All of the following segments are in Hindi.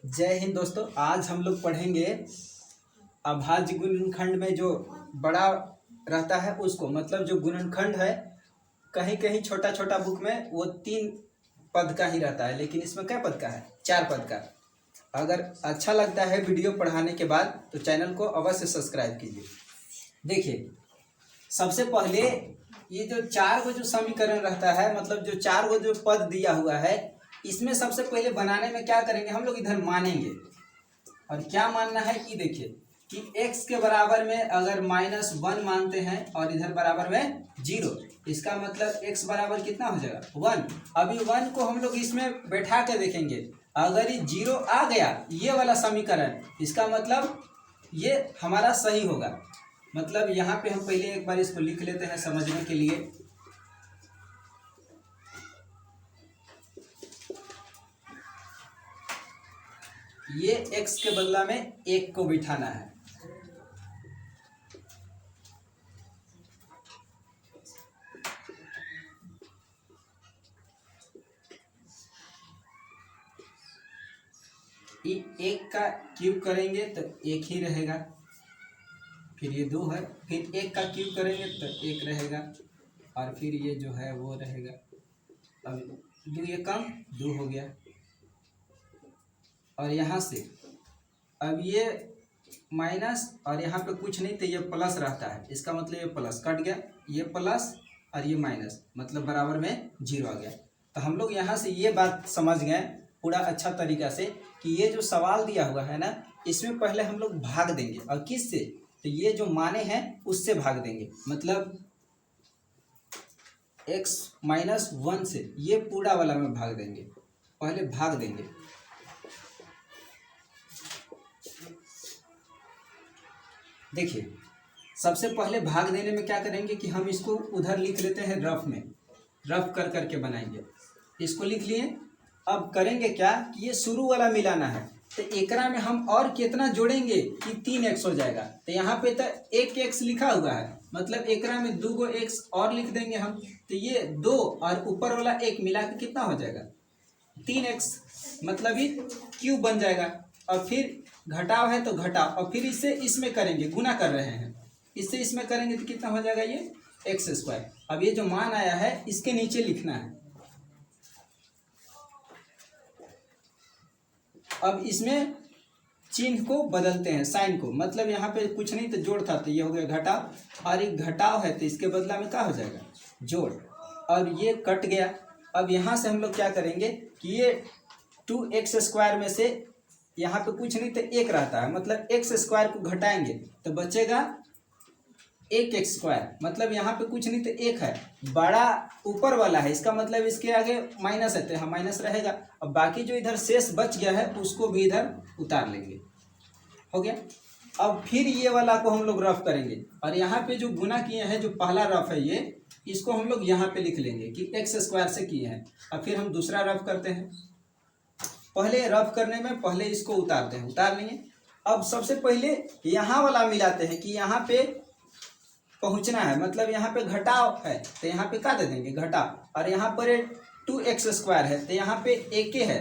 जय हिंद दोस्तों। आज हम लोग पढ़ेंगे अभाज्य गुणनखंड में जो बड़ा रहता है उसको, मतलब जो गुणनखंड है कहीं कहीं छोटा छोटा बुक में वो 3 पद का ही रहता है, लेकिन इसमें क्या पद का है? 4 पद का। अगर अच्छा लगता है वीडियो पढ़ाने के बाद तो चैनल को अवश्य सब्सक्राइब कीजिए। देखिए, सबसे पहले ये जो 4 गो जो समीकरण रहता है, मतलब जो 4 गो जो पद दिया हुआ है, इसमें सबसे पहले बनाने में क्या करेंगे हम लोग, इधर मानेंगे। और क्या मानना है कि देखिए कि x के बराबर में अगर -1 मानते हैं और इधर बराबर में 0, इसका मतलब x बराबर कितना हो जाएगा? 1। अभी 1 को हम लोग इसमें बैठा के देखेंगे, अगर ये 0 आ गया ये वाला समीकरण, इसका मतलब ये हमारा सही होगा। मतलब यहाँ पे हम पहले एक बार इसको लिख लेते हैं समझने के लिए। ये x के बदला में 1 को बिठाना है। ये 1 का क्यूब करेंगे तो 1 ही रहेगा, फिर ये 2 है, फिर 1 का क्यूब करेंगे तो 1 रहेगा, और फिर ये जो है वो रहेगा। अब 2 ये कम 2 हो गया, और यहाँ से अब ये माइनस और यहाँ पे कुछ नहीं तो ये प्लस रहता है, इसका मतलब ये प्लस कट गया, ये प्लस और ये माइनस, मतलब बराबर में 0 आ गया। तो हम लोग यहाँ से ये बात समझ गए पूरा अच्छा तरीका से कि ये जो सवाल दिया हुआ है ना, इसमें पहले हम लोग भाग देंगे, और किस से? तो ये जो माने हैं उससे भाग देंगे, मतलब x -1 से ये पूरा वाला में भाग देंगे, पहले भाग देंगे। देखिए, सबसे पहले भाग देने में क्या करेंगे कि हम इसको उधर लिख लेते हैं रफ में, रफ कर करके बनाएंगे। इसको लिख लिए। अब करेंगे क्या कि ये शुरू वाला मिलाना है, तो एकरा में हम और कितना जोड़ेंगे कि 3x हो जाएगा। तो यहाँ पे तो 1x लिखा हुआ है, मतलब एकरा में 2 गो x और लिख देंगे हम, तो ये 2 और ऊपर वाला 1 मिला के कितना हो जाएगा? 3x, मतलब ये क्यूब बन जाएगा। और फिर घटाव है तो घटाव, और फिर इससे इसमें करेंगे, गुना कर रहे हैं, इससे इसमें करेंगे तो कितना हो जाएगा? ये x²। अब ये जो मान आया है इसके नीचे लिखना है। अब इसमें चिन्ह को बदलते हैं, साइन को, मतलब यहाँ पे कुछ नहीं तो जोड़ था तो ये हो गया घटाव, और एक घटाव है तो इसके बदला में क्या हो जाएगा? जोड़, और ये कट गया। अब यहाँ से हम लोग क्या करेंगे कि ये 2x² में से यहाँ पे कुछ नहीं तो 1 रहता है, मतलब x² को घटाएंगे तो बचेगा 1x², मतलब यहाँ पे कुछ नहीं तो 1 है, बड़ा ऊपर वाला है, इसका मतलब इसके आगे माइनस है तो यहाँ माइनस रहेगा। अब बाकी जो इधर शेष बच गया है उसको भी इधर उतार लेंगे, हो गया। अब फिर ये वाला को हम लोग रफ करेंगे, और यहाँ पे जो गुना किए हैं, जो पहला रफ है ये, इसको हम लोग यहाँ पे लिख लेंगे कि x² से किए हैं। अब फिर हम दूसरा रफ करते हैं। पहले रफ करने में पहले इसको उतारते हैं, उतार लेंगे। अब सबसे पहले यहाँ वाला मिलाते हैं कि यहाँ पे पहुँचना है, मतलब यहाँ पे घटाव है तो यहाँ पे क्या दे देंगे? घटाव। और यहाँ पर 2x² है तो यहाँ पे 1 है,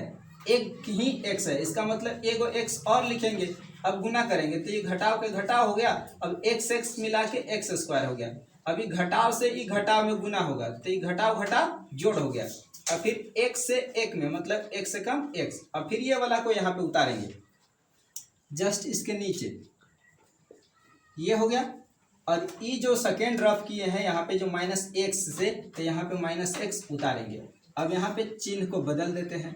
1 ही x है, इसका मतलब 1 x और लिखेंगे। अब गुना करेंगे तो ये घटाव के घटाव हो गया, अब x मिला के x² हो गया। अभी घटाव से ही घटाव में गुना होगा तो ये घटाव घटाव जोड़ हो गया, और फिर 1 से 1 में, मतलब 1 से कम x। और फिर ये वाला को यहाँ पे उतारेंगे जस्ट इसके नीचे, ये हो गया। और ये जो सेकेंड रफ किए हैं यहाँ पे जो -x से, तो यहाँ पे -x उतारेंगे। अब यहाँ पे चिन्ह को बदल देते हैं,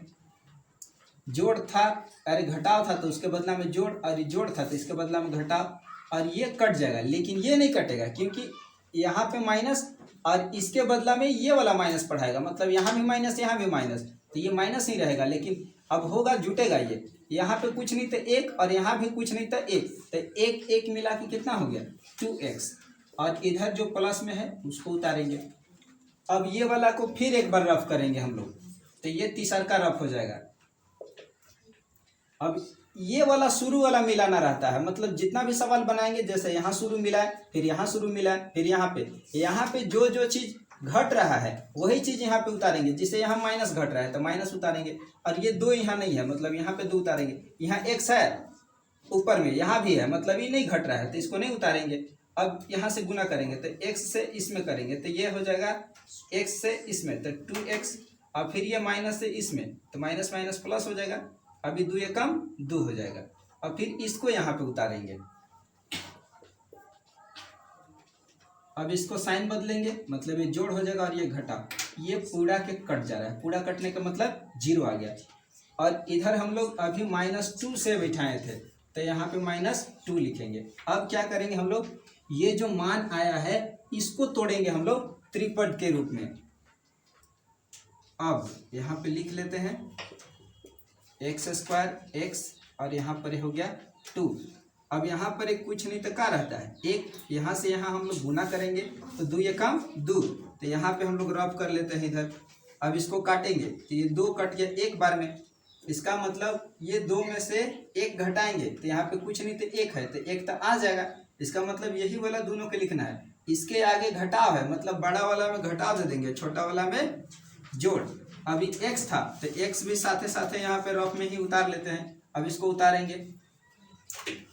जोड़ था अरे घटाव था तो उसके बदला में जोड़, और ये जोड़ था तो इसके बदला में घटाव, और ये कट जाएगा, लेकिन ये नहीं कटेगा क्योंकि यहाँ पे माइनस और इसके बदला में ये वाला माइनस पढ़ाएगा, मतलब यहाँ भी माइनस यहाँ भी माइनस, तो ये माइनस ही रहेगा। लेकिन अब होगा जुटेगा, ये यहाँ पे कुछ नहीं तो 1 और यहाँ भी कुछ नहीं तो 1, तो 1 मिला के कितना हो गया? 2x, और इधर जो प्लस में है उसको उतारेंगे। अब ये वाला को फिर एक बार रफ करेंगे हम लोग, तो ये तीसरा का रफ हो जाएगा। अब ये वाला शुरू वाला मिलाना रहता है, मतलब जितना भी सवाल बनाएंगे, जैसे यहाँ शुरू मिला है, फिर यहाँ शुरू मिला है, फिर यहाँ पे जो जो चीज़ घट रहा है वही चीज यहाँ पे उतारेंगे। जिसे यहाँ माइनस घट रहा है तो माइनस उतारेंगे, और ये 2 यहाँ नहीं है मतलब यहाँ पे 2 उतारेंगे। यहाँ x है ऊपर में, यहाँ भी है मतलब ये नहीं घट रहा है तो इसको नहीं उतारेंगे। अब यहाँ से गुना करेंगे तो x से इसमें करेंगे तो ये हो जाएगा x से इसमें तो 2x, और फिर ये माइनस से इसमें तो माइनस माइनस प्लस हो जाएगा। अभी 2 ये कम 2 हो जाएगा, और फिर इसको यहाँ पे उतारेंगे। अब इसको साइन बदलेंगे मतलब ये जोड़ हो जाएगा और ये घटा, ये पूरा के कट जा रहा है। पूरा कटने का मतलब 0 आ गया। और इधर हम लोग अभी -2 से बैठाए थे तो यहाँ पे -2 लिखेंगे। अब क्या करेंगे हम लोग, ये जो मान आया है इसको तोड़ेंगे हम लोग त्रिपद के रूप में। अब यहाँ पे लिख लेते हैं x² x, और यहाँ पर हो गया 2। अब यहाँ पर एक कुछ नहीं तो क्या रहता है, एक यहाँ से यहाँ हम लोग गुना करेंगे तो 2 ये कम 2, तो यहाँ पे हम लोग रफ कर लेते हैं इधर। अब इसको काटेंगे तो ये 2 कट गया एक बार में, इसका मतलब ये 2 में से 1 घटाएंगे तो यहाँ पे कुछ नहीं तो 1 है तो 1 तो आ जाएगा। इसका मतलब यही वाला दोनों के लिखना है। इसके आगे घटाव है मतलब बड़ा वाला में घटाव दे देंगे, छोटा वाला में जोड़। अभी x था तो x भी साथे साथे यहाँ पे रफ में ही उतार लेते हैं। अब इसको उतारेंगे,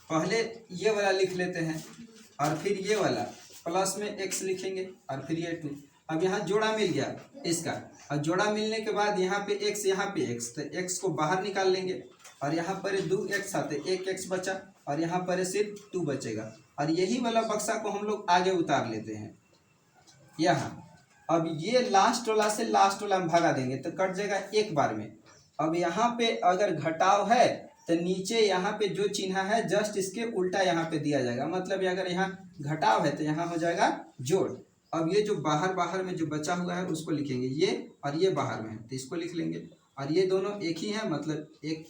पहले ये वाला लिख लेते हैं और फिर ये वाला प्लस में x लिखेंगे और फिर ये 2। अब यहाँ जोड़ा मिल गया इसका, और जोड़ा मिलने के बाद यहाँ पे x यहाँ पे x, तो x को बाहर निकाल लेंगे और यहाँ पर 2x आते 1x बचा और यहाँ पर सिर्फ 2 बचेगा। और यही वाला बक्सा को हम लोग आगे उतार लेते हैं यहाँ। अब ये लास्ट वाला से लास्ट वाला में भागा देंगे तो कट जाएगा एक बार में। अब यहाँ पे अगर घटाव है तो नीचे यहाँ पे जो चिन्ह है जस्ट इसके उल्टा यहाँ पे दिया जाएगा, मतलब अगर यहाँ घटाव है तो यहाँ हो जाएगा जोड़। अब ये जो बाहर बाहर में जो बचा हुआ है उसको लिखेंगे, ये और ये बाहर में है तो इसको लिख लेंगे, और ये दोनों एक ही है मतलब एक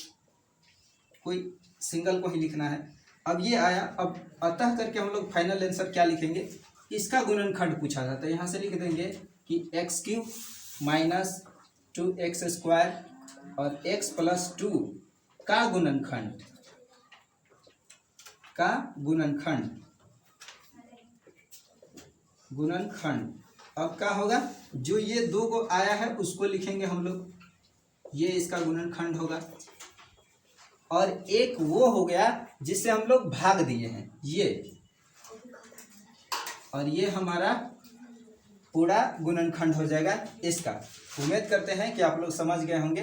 कोई सिंगल को ही लिखना है। अब ये आया, अब अतः करके हम लोग फाइनल आंसर क्या लिखेंगे, इसका गुणनखंड पूछा था तो यहाँ से लिख देंगे कि x³ - 2x² और x + 2 का गुणनखंड अब क्या होगा, जो ये 2 को आया है उसको लिखेंगे हम लोग, ये इसका गुणनखंड होगा। और एक वो हो गया जिससे हम लोग भाग दिए हैं ये, और ये हमारा पूरा गुणनखंड हो जाएगा इसका। उम्मीद करते हैं कि आप लोग समझ गए होंगे।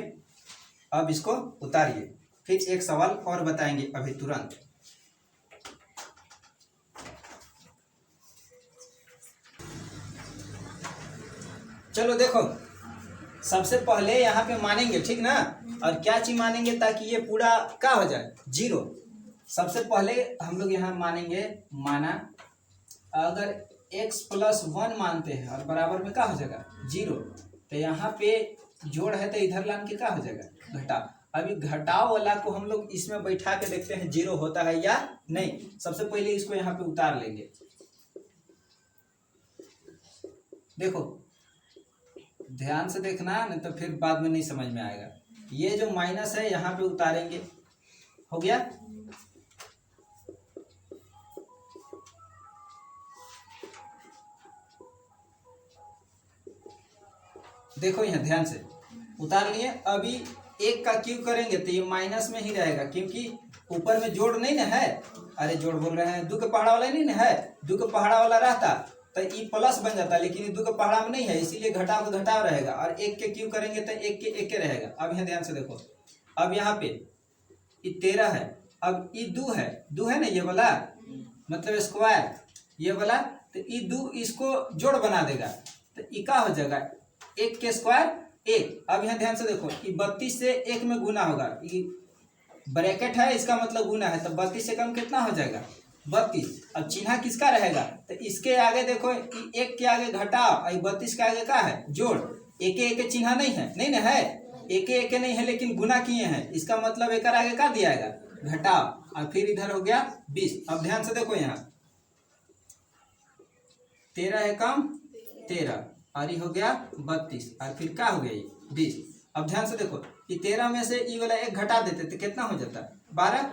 अब इसको उतारिए, फिर एक सवाल और बताएंगे अभी तुरंत। चलो देखो, सबसे पहले यहाँ पे मानेंगे, ठीक ना, और क्या चीज मानेंगे ताकि ये पूरा क्या हो जाए 0। सबसे पहले हम लोग यहाँ मानेंगे, माना अगर x + 1 मानते हैं और बराबर में क्या हो जाएगा 0, तो यहाँ पे जोड़ है तो इधर लान के क्या हो जाएगा घटाव। अभी घटाव वाला को हम लोग इसमें बैठा के देखते हैं 0 होता है या नहीं। सबसे पहले इसको यहाँ पे उतार लेंगे, देखो ध्यान से देखना नहीं तो फिर बाद में नहीं समझ में आएगा। ये जो माइनस है यहाँ पे उतारेंगे, हो गया। देखो यहाँ ध्यान से उतार लिए। अभी 1 का क्यूब करेंगे तो ये माइनस में ही रहेगा क्योंकि ऊपर में जोड़ नहीं ना है, अरे जोड़ बोल रहे हैं, 2 के पहाड़ा वाला नहीं ना है। 2 के पहाड़ा वाला रहता तो ये प्लस बन जाता, लेकिन 2 के पहाड़ा में नहीं है इसीलिए घटाव का घटाव रहेगा, और 1 के क्यूब करेंगे तो 1 के 1 के रहेगा। अब यहाँ ध्यान से देखो, अब यहाँ पे ये 13 है, अब ये 2 है ना ये वाला मतलब स्क्वायर ये वाला, तो ये 2 इसको जोड़ बना देगा तो ये क्या हो जाएगा 1 के स्क्वायर 1। अब यहाँ ध्यान से देखो, ये 32 से 1 में गुना होगा, ये ब्रैकेट है इसका मतलब गुना है, तो 32 से कम कितना हो जाएगा 32। अब चिन्ह किसका रहेगा तो इसके आगे देखो, 1 के आगे घटाव, 32 के आगे क्या है जोड़। एक चिन्ह नहीं है, नहीं ना है, एक नहीं है लेकिन गुना किए हैं, इसका मतलब एक आगे क्या दिया जाएगा घटाव। और फिर इधर हो गया 20। अब ध्यान से देखो यहाँ 13 है कम 13 और ये हो गया 32 और फिर क्या हो गया ये 20। अब ध्यान से देखो, ये 13 में से ये वाला 1 घटा देते तो कितना हो जाता 12।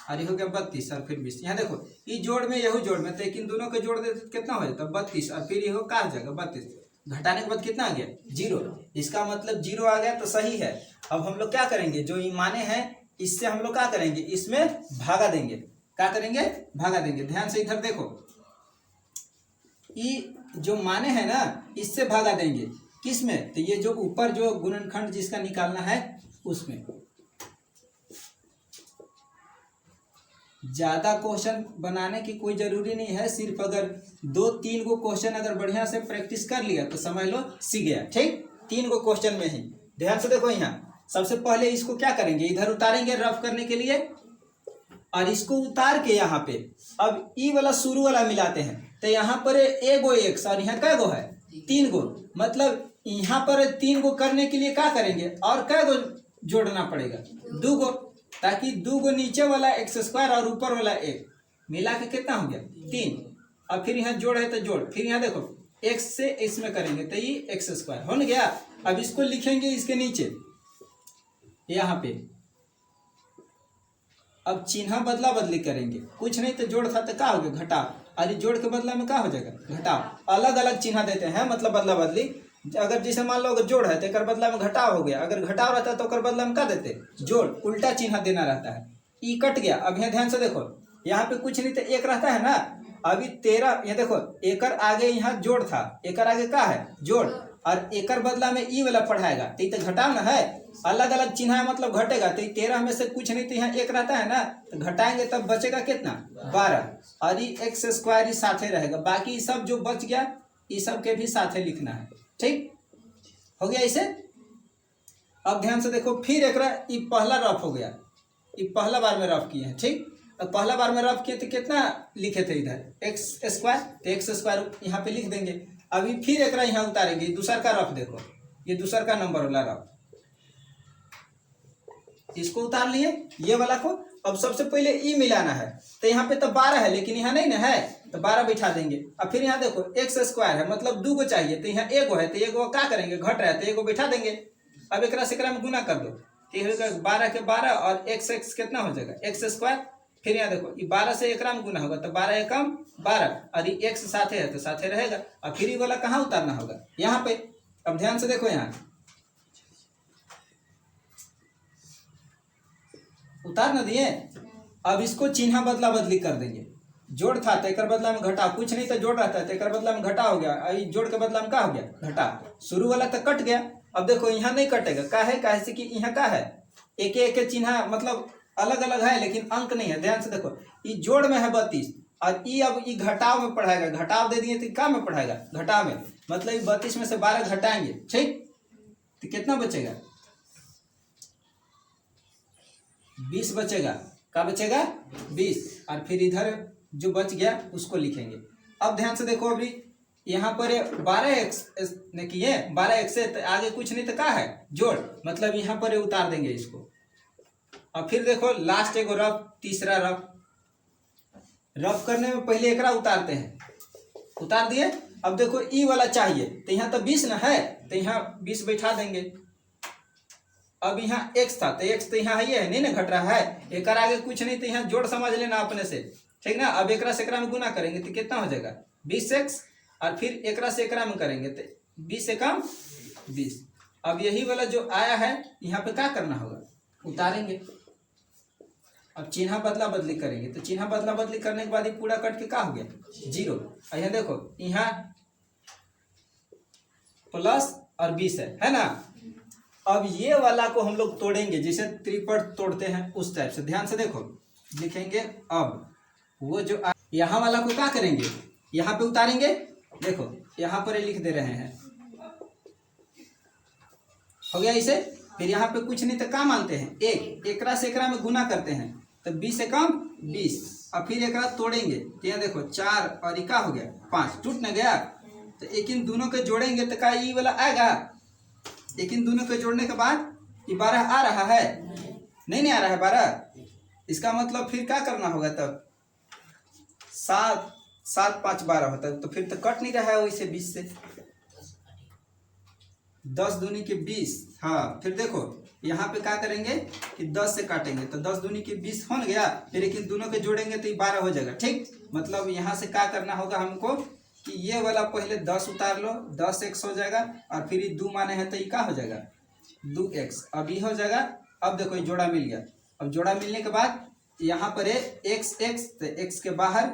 और ये हो गया 32 और फिर 20। यहाँ देखो ये जोड़ में यही जोड़ में, तो इन दोनों के जोड़ देते तो कितना हो जाता है 32 और फिर ये हो कहा जाएगा 32, घटाने के बाद कितना आ गया 0। इसका मतलब 0 आ गया तो सही है। अब हम लोग क्या करेंगे, जो ये माने हैं इससे हम लोग क्या करेंगे, इसमें भागा देंगे। क्या करेंगे, भागा देंगे। ध्यान से इधर देखो, ये जो माने हैं ना इससे भागा देंगे। किस में, तो ये जो ऊपर जो गुणनखंड जिसका निकालना है उसमें। ज्यादा क्वेश्चन बनाने की कोई जरूरी नहीं है, सिर्फ अगर 2-3 गो क्वेश्चन अगर बढ़िया से प्रैक्टिस कर लिया तो समझ लो सीख गया। ठीक, 3 गो क्वेश्चन में ही। ध्यान से देखो, यहाँ सबसे पहले इसको क्या करेंगे, इधर उतारेंगे रफ करने के लिए, और इसको उतार के यहाँ पे अब ई वाला शुरू वाला मिलाते हैं। तो यहाँ पर एगो एक्स और यहाँ कै गो है 3 गो, मतलब यहाँ पर 3 गो करने के लिए क्या करेंगे, और कै गो जोड़ना पड़ेगा 2 गो, ताकि 2 गो नीचे वाला x² और ऊपर वाला 1 मिला के कितना हो गया 3। और फिर यहाँ जोड़ है तो जोड़, फिर यहाँ देखो x से इसमें करेंगे तो ये x² हो न गया। अब इसको लिखेंगे इसके नीचे यहाँ पे। अब चिन्ह बदला बदली करेंगे, कुछ नहीं तो जोड़ था तो क्या हो गया घटाव, और जोड़ के बदला में क्या हो जाएगा घटाव। अलग अलग चिन्ह देते हैं, मतलब बदला बदली। अगर जैसे मान लो अगर जोड़ है तो एक बदला में घटाव हो गया, अगर घटाव रहता है तो एक बदला में क्या देते जोड़, उल्टा चिन्ह देना रहता है। ई कट गया। अब यहाँ ध्यान से देखो, यहाँ पे कुछ नहीं तो 1 रहता है ना, अभी 13, ये देखो एकर आगे यहाँ जोड़ था, एकर आगे क्या है जोड़, और एकर बदला में ई वाला पढ़ाएगा तो घटाव ना है। अलग अलग चिन्ह है मतलब घटेगा, तो 13 में से कुछ नहीं तो यहाँ 1 रहता है ना, तो घटाएंगे तब बचेगा कितना 12, और ये x² ही साथे रहेगा। बाकी सब जो बच गया ये सब के भी साथे लिखना है। ठीक हो गया इसे। अब ध्यान से देखो, फिर एक ये पहला रफ हो गया, ये पहला बार में रफ किए हैं। ठीक, अब पहला बार में रफ किए तो कितना लिखे थे इधर x², तो x² यहाँ पे लिख देंगे। अभी फिर एक यहाँ उतारेंगे, दूसरा का रफ देखो, ये दूसरा का नंबर वाला रफ, इसको उतार लिए ये वाला को। अब सबसे पहले ई मिलाना है, तो यहाँ पे तो 12 है लेकिन यहाँ नहीं ना है, तो 12 बैठा देंगे। अब फिर यहाँ देखो x² है मतलब 2 गो चाहिए, तो यहाँ 1 गो है, तो 1 गो क्या करेंगे घट रहा है तो 1 गो बैठा देंगे। अब एक से में गुना कर दो, तो 12 के 12 और x कितना हो जाएगा x²। फिर यहाँ देखो ये 12 से 1 में गुना होगा तो 12 एकम 12, और ये x साथे है तो साथे रहेगा। और फिर ये वाला कहाँ उतारना होगा यहाँ पे। अब ध्यान से देखो, यहाँ उतार न दिए। अब इसको चिन्ह बदला बदली कर देंगे। जोड़ था तो एक बदला में घटा, कुछ नहीं तो जोड़ रहता है तो एक बदला में घटा हो गया, जोड़ के बदला में क्या हो गया घटा। शुरू वाला तो कट गया। अब देखो यहाँ नहीं कटेगा, काहे से कि यहाँ क्या है एक एक चिन्ह मतलब अलग अलग है लेकिन अंक नहीं है। ध्यान से देखो, ये जोड़ में है 32 और ये अब ये घटाव में पढ़ाएगा, घटाव दे दिए तो क्या में पढ़ाएगा घटाव में, मतलब ये 32 में से 12 घटाएंगे। ठीक, तो कितना बचेगा 20 बचेगा। क्या बचेगा 20, और फिर इधर जो बच गया उसको लिखेंगे। अब ध्यान से देखो, अभी यहाँ पर 12x ने किए 12x से तो आगे कुछ नहीं तो क्या है जोड़, मतलब यहाँ पर उतार देंगे इसको। और फिर देखो लास्ट एगो रफ, तीसरा रफ करने में पहले एकरा उतारते हैं, उतार दिए। अब देखो ई वाला चाहिए तो यहाँ तो 20 ना है तो यहाँ 20 बैठा देंगे। अब यहाँ x था तो x तो यहाँ है नहीं ना घट रहा है, एक आगे कुछ नहीं तो यहाँ जोड़ समझ लेना अपने से। ठीक ना। अब एकरा से एकरा में गुना करेंगे तो कितना हो जाएगा 20x, और फिर एकरा से एकरा में करेंगे तो 20 से कम 20। अब यही वाला जो आया है यहाँ पे क्या करना होगा उतारेंगे। अब चिन्ह बदला बदली करेंगे, तो चिन्ह बदला बदली करने के बाद ये पूरा कट के क्या हो गया 0। और यहाँ देखो यहाँ प्लस और 20 है ना। अब ये वाला को हम लोग तोड़ेंगे जैसे त्रिपद तोड़ते हैं उस टाइप से। ध्यान से देखो, लिखेंगे अब वो जो यहाँ वाला को क्या करेंगे यहाँ पे उतारेंगे। देखो यहाँ पर लिख दे रहे हैं, हो गया इसे। फिर यहाँ पे कुछ नहीं तो क्या मानते हैं एकरा से एकरा में गुना करते हैं तो 20 से कम 20। अब फिर एकरा तोड़ेंगे तो यहाँ देखो 4 और इका हो गया 5, टूट न गया। तो एक इन दोनों के जोड़ेंगे तो क्या ये वाला आएगा, लेकिन दोनों को जोड़ने के बाद ये 12 आ रहा है नहीं आ रहा है 12। इसका मतलब फिर क्या करना होगा तब 7 7 5 12 होता है, तो फिर तो कट नहीं रहा है वैसे 20 से 10 दूनी के 20। हाँ फिर देखो यहाँ पे क्या करेंगे कि 10 से काटेंगे तो 10 दूनी की 20 हो गया, फिर लेकिन दोनों के जोड़ेंगे तो ये 12 हो जाएगा। ठीक, मतलब यहाँ से क्या करना होगा हमको कि ये वाला पहले 10 उतार लो, 10x हो जाएगा, और फिर ये 2 माने हैं तो ये क्या हो जाएगा 2x। अब ये हो जाएगा। अब देखो ये जोड़ा मिल गया। अब जोड़ा मिलने के बाद यहाँ पर है x तो x के बाहर,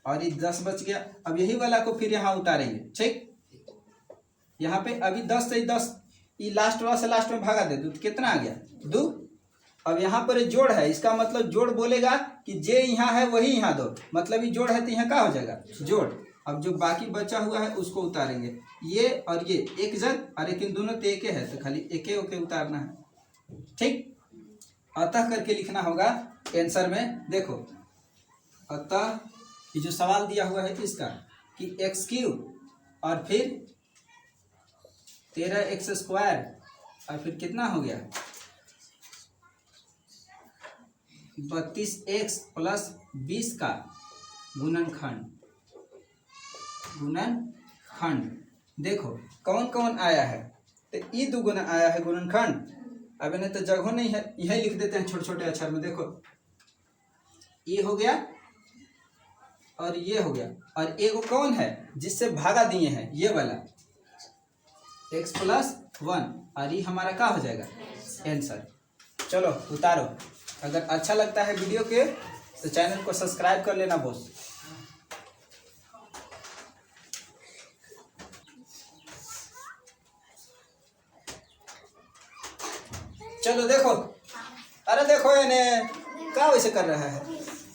और ये 10 बच गया। अब यही वाला को फिर यहाँ उतारेंगे। ठीक, यहाँ पे अभी 10 से 10 ये लास्ट वाला से लास्ट में भागा दे दो तो कितना आ गया 2। अब यहाँ पर जोड़ है, इसका मतलब जोड़ बोलेगा कि जे यहाँ है वही यहाँ दो, मतलब ये जोड़ है तो यहाँ क्या हो जाएगा जोड़। अब जो बाकी बचा हुआ है उसको उतारेंगे, ये और ये एक जग, और लेकिन दोनों तो एक है तो खाली एक ओके उतारना है। ठीक, अतः करके लिखना होगा आंसर में। देखो अतः ये जो सवाल दिया हुआ है इसका कि x³ और फिर 13x² और फिर कितना हो गया 32x + 20 का गुणनखंड। देखो कौन कौन आया है, तो ये 2 गुना आया है गुणनखंड। अब इन्हें तो जगह नहीं है, यही लिख देते हैं छोटे छोटे अक्षर में। देखो ये हो गया और ये हो गया, और एक कौन है जिससे भागा दिए हैं ये वाला x + 1, और ये हमारा क्या हो जाएगा आंसर। चलो उतारो। अगर अच्छा लगता है वीडियो के तो चैनल को सब्सक्राइब कर लेना बॉस। चलो देखो, अरे देखो इन्हें क्या वैसे कर रहा है,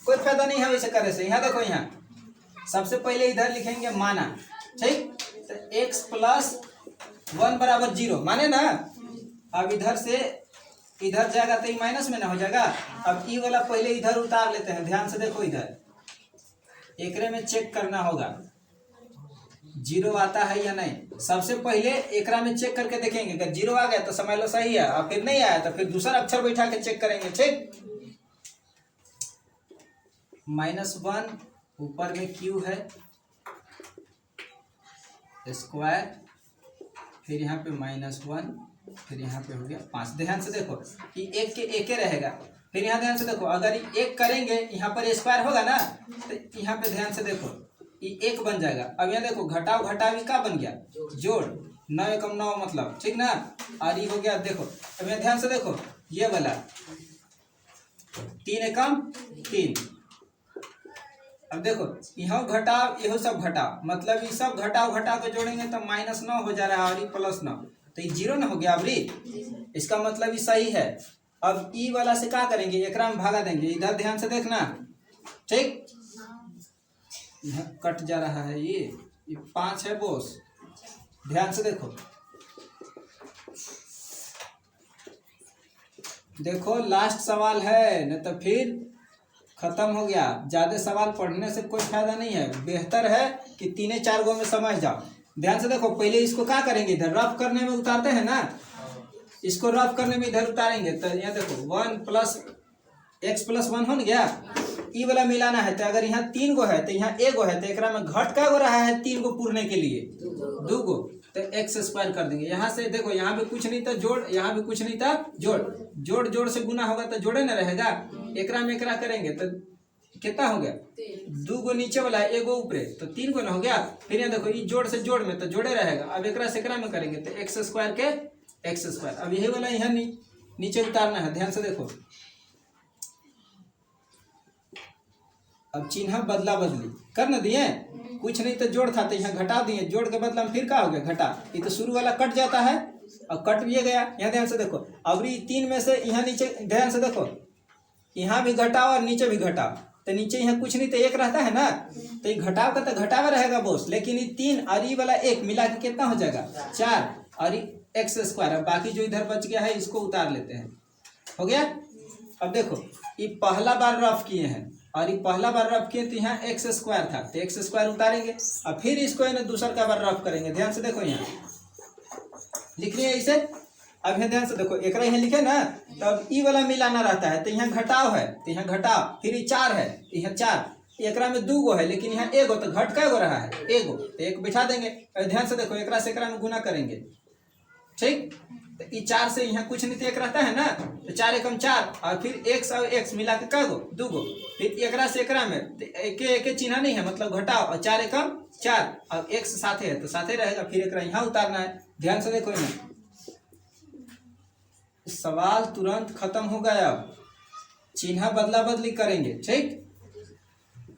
कोई फायदा नहीं है वैसे करने से। यहाँ देखो, यहाँ सबसे पहले इधर लिखेंगे माना। ठीक, तो x + 1 = 0 माने ना। अब इधर से इधर जाएगा तो ये माइनस में ना हो जाएगा। अब ई वाला पहले इधर उतार लेते हैं, ध्यान से देखो। इधर एकरे में चेक करना होगा 0 आता है या नहीं। सबसे पहले एकरा में चेक करके देखेंगे, अगर 0 आ गया तो समझ लो सही है, और फिर नहीं आया तो फिर दूसरा अक्षर बैठा के चेक करेंगे। ठीक, -1 ऊपर में q है स्क्वायर, फिर यहाँ पे -1, फिर यहाँ पे हो गया 5। ध्यान से देखो कि एक के एक रहेगा। फिर यहाँ ध्यान से देखो, अगर ये एक करेंगे यहाँ पर स्क्वायर होगा ना, तो यहाँ पे ध्यान से देखो ये 1 बन जाएगा। अब यहाँ देखो घटाव घटावी का बन गया जोड़, 9 × 9 मतलब, ठीक ना। और ये हो गया देखो। अब यहाँ ध्यान से देखो ये वाला 3 × 3। अब देखो यहाँ घटाव यहो सब घटाव, मतलब ये सब घटाव घटाव के जोड़ेंगे तो -9 हो जा रहा है, और ये +9 तो ये 0 ना हो गया। अबरी इसका मतलब ये सही है। अब ई वाला से क्या करेंगे, एकरा में भागा देंगे। इधर ध्यान से देखना। ठीक, यहाँ कट जा रहा है, ये 5 है बॉस, ध्यान से देखो। देखो लास्ट सवाल है, न तो फिर खत्म हो गया। ज्यादा सवाल पढ़ने से कोई फायदा नहीं है, बेहतर है कि 3-4 गो में समझ जाओ। ध्यान से देखो, पहले इसको क्या करेंगे, इधर रफ करने में उतारते हैं ना, इसको रफ करने में इधर उतारेंगे। तो यहाँ देखो 1 + x + 1 हो गया। ई वाला मिलाना है, तो अगर यहाँ 3 गो है तो यहाँ 1 गो है, तो एक में घट का गो रहा है 3 गो पूरने के लिए 2 गो, तो x² कर देंगे। यहाँ से देखो, यहाँ भी कुछ नहीं था जोड़, यहाँ भी कुछ नहीं था जोड़, जोड़ जोड़ से गुना होगा तो जोड़े न रहेगा। एकरा में एकरा करेंगे तो कितना हो गया 2 गो नीचे वाला है, 1 गो ऊपरे, तो 3 गो ना हो गया। फिर यहाँ देखो ये जोड़ से जोड़ में तो जोड़े रहेगा। अब एकरा से एकरा में करेंगे तो x² के x²। अब यही वाला यहाँ नीचे उतारना है, ध्यान से देखो। अब चिन्ह बदला बदली कर न दिए, कुछ नहीं तो जोड़ था तो यहाँ घटा दिए, जोड़ के बदला में फिर क्या हो गया घटा। ये तो शुरू वाला कट जाता है, और कट भी गया। यहाँ ध्यान से देखो, अब 3 में से यहाँ नीचे ध्यान से देखो, यहाँ भी घटाओ और नीचे भी घटाओ, तो नीचे यहाँ कुछ नहीं तो 1 रहता है ना, तो ये घटाव का तो घटावा रहेगा बॉस। लेकिन ये 3 और ये वाला 1 मिला के कितना हो जाएगा 4, और ये x²। अब बाकी जो इधर बच गया है इसको उतार लेते हैं, हो गया। अब देखो ये पहला बार रफ किए हैं, और ये पहला बार रफ किए तो यहाँ x² था, तो x² उतारेंगे, और फिर इसको है ना दूसरा का बार रफ करेंगे। ध्यान से देखो, यहाँ लिख रही है इसे। अब यहाँ ध्यान से देखो, एक यहाँ लिखे ना, तो अब ई वाला मिलाना रहता है, तो यहाँ घटाव है तो यहाँ घटाव, फिर ये 4 है, यहाँ 4, एकरा में 2 गो है, लेकिन यहाँ 1 गो, तो घट का गो रहा है 1 गो, तो 1 बिठा देंगे। अब ध्यान से देखो, एकरा से एकरा में गुना करेंगे ठीक। तो ये 4 से यहाँ कुछ नहीं तो एक रहता है ना, तो 4 एकम 4 और फिर x और x मिला के क गो 2 गो, फिर एकरा से एकरा में तो एक चिन्ह नहीं है मतलब घटाओ, और 4 एकम 4 और x साथे है तो साथे रहेगा, फिर एकरा यहाँ उतारना है। ध्यान से देखो यहाँ सवाल तुरंत खत्म हो गया, चिन्ह बदला बदली करेंगे। ठीक,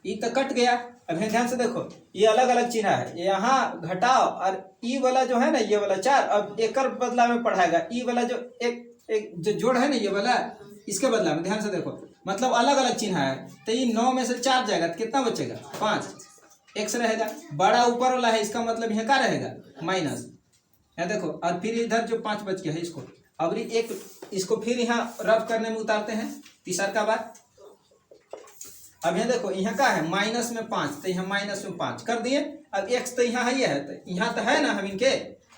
ये तो कट गया। अब ध्यान से देखो ये अलग अलग चिन्ह है, यहाँ घटाओ और ई वाला जो है ना ये वाला 4 अब एक बदला में पढ़ाएगा, ई वाला जो एक जो जोड़ है ना ये वाला इसके बदला में। ध्यान से देखो मतलब अलग अलग चिन्ह है, तो ये 9 में से 4 जाएगा तो कितना बचेगा 5, x रहेगा। बड़ा ऊपर वाला है इसका मतलब यहाँ क्या रहेगा माइनस, यहाँ देखो। और फिर इधर जो 5 बच गया है इसको अब एक इसको फिर यहाँ रब करने में उतारते हैं तीसरा का बार। अब यहाँ देखो यहाँ क्या है माइनस में 5 तो यहाँ माइनस में 5 कर दिए। अब x तो यहाँ है तो यहाँ तो है ना हम इनके,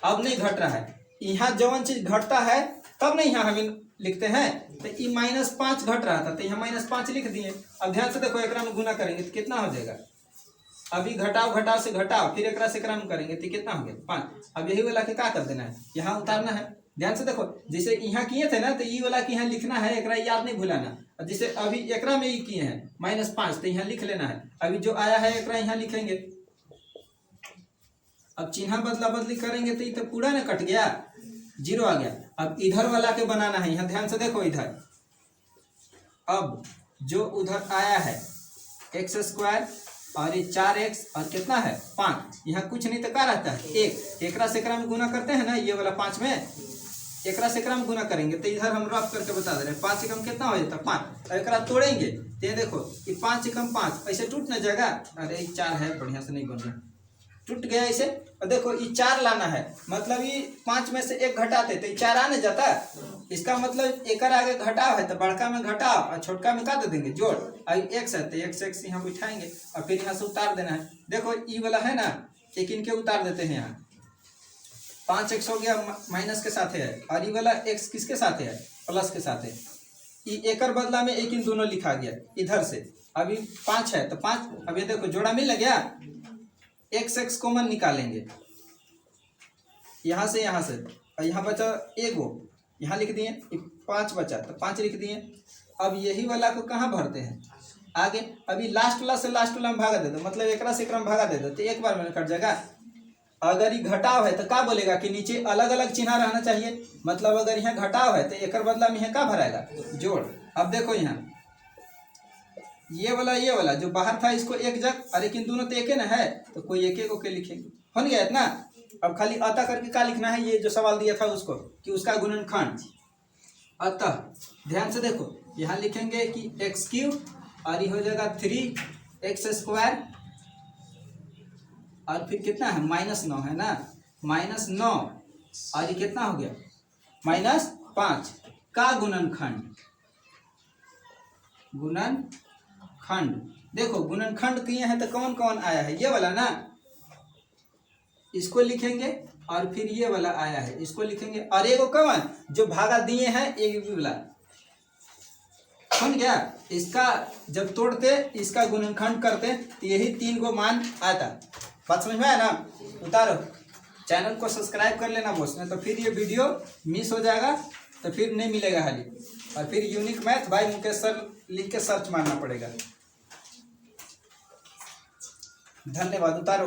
अब नहीं घट रहा है। यहाँ जवन चीज घटता है तब नहीं यहाँ हम लिखते हैं, तो ये -5 घट रहा था तो यहाँ -5 लिख दिए। अब ध्यान से देखो एकरा में गुना करेंगे तो कितना हो जाएगा, अभी घटाओ घटाओ से घटाओ फिर एकरा से एकरा में करेंगे तो कितना हो गया 5। अब यही वाला के क्या कर देना है यहाँ उतारना है। ध्यान से देखो जैसे यहाँ किए थे ना तो ये वाला की यहाँ लिखना है, एकरा याद नहीं भुलाना। जैसे अभी एकरा में ये किए हैं -5 तो यहाँ लिख लेना है, अभी जो आया है एकरा यहाँ लिखेंगे। अब चिन्ह बदला बदली करेंगे तो ये तो पूरा ना कट गया 0 आ गया। अब इधर वाला के बनाना है, यहाँ ध्यान से देखो इधर अब जो उधर आया है x² और ये 4x और कितना है 5, यहाँ कुछ नहीं तो क्या रहता है 1, एकरा से एकरा में गुना करते हैं ना ये वाला 5 में, एकरा से एकरा में गुना करेंगे तो इधर हम रफ करके बता दे रहे हैं 5 एकम कितना हो जाता है 5। अब एकरा तोड़ेंगे तो ये देखो ये 5 एकम 5 ऐसे टूट ना जाएगा, अरे 4 है बढ़िया से नहीं बन रहा, टूट गया ऐसे। और देखो ये 4 लाना है मतलब ये 5 में से 1 घटाते तो ये 4 आने जाता है, इसका मतलब एक आगे घटाव है तो बड़का में घटाओ और छोटका में क्या दे देंगे जोड़। अब x है तो x यहाँ बिठाएंगे और फिर यहाँ से उतार देना है। देखो ई वाला है ना एक इनके उतार देते हैं, यहाँ 5x हो गया माइनस के साथ है और ये वाला x किसके साथ है प्लस के साथ है, ये एकर बदला में एक इन दोनों लिखा गया इधर से। अभी 5 है तो 5, अब ये देखो जोड़ा मिल गया, x कॉमन निकालेंगे यहाँ से और यहाँ बचा एगो यहाँ लिख दिए, 5 बचा तो 5 लिख दिए। अब यही वाला को कहाँ भरते हैं आगे, अभी लास्ट वाला से लास्ट वाला में भागा दे दो मतलब एकरा से एकरा में भागा दे दो तो एक बार में कट जाएगा। अगर ये घटाव है तो क्या बोलेगा कि नीचे अलग अलग चिन्ह रहना चाहिए, मतलब अगर यहाँ घटाव है तो एक बदला में यहाँ क्या भराएगा जोड़। अब देखो यहाँ ये वाला जो बाहर था इसको एक जग, अरे लेकिन दोनों तो एक ना है तो कोई एक को के लिखेंगे, हो गया इतना। अब खाली अतः करके क्या लिखना है, ये जो सवाल दिया था उसको कि उसका गुणनखंड। अतः ध्यान से देखो यहाँ लिखेंगे कि x³ और ये हो जाएगा 3x² और फिर कितना है -9 है ना, -9 और ये कितना हो गया -5 का गुणनखंड। गुणनखंड देखो गुणनखंड किए हैं तो कौन कौन आया है, ये वाला ना इसको लिखेंगे और फिर ये वाला आया है इसको लिखेंगे और एगो कौन जो भागा दिए हैं एक वाला सुन गया। इसका जब तोड़ते इसका गुणनखंड करते तो यही 3 गो मान आता। बात समझ में आया ना, उतारो चैनल को सब्सक्राइब कर लेना बोस, नहीं तो फिर ये वीडियो मिस हो जाएगा तो फिर नहीं मिलेगा हाली, और फिर यूनिक मैथ भाई मुकेश सर लिख के सर्च मारना पड़ेगा। धन्यवाद, उतारो।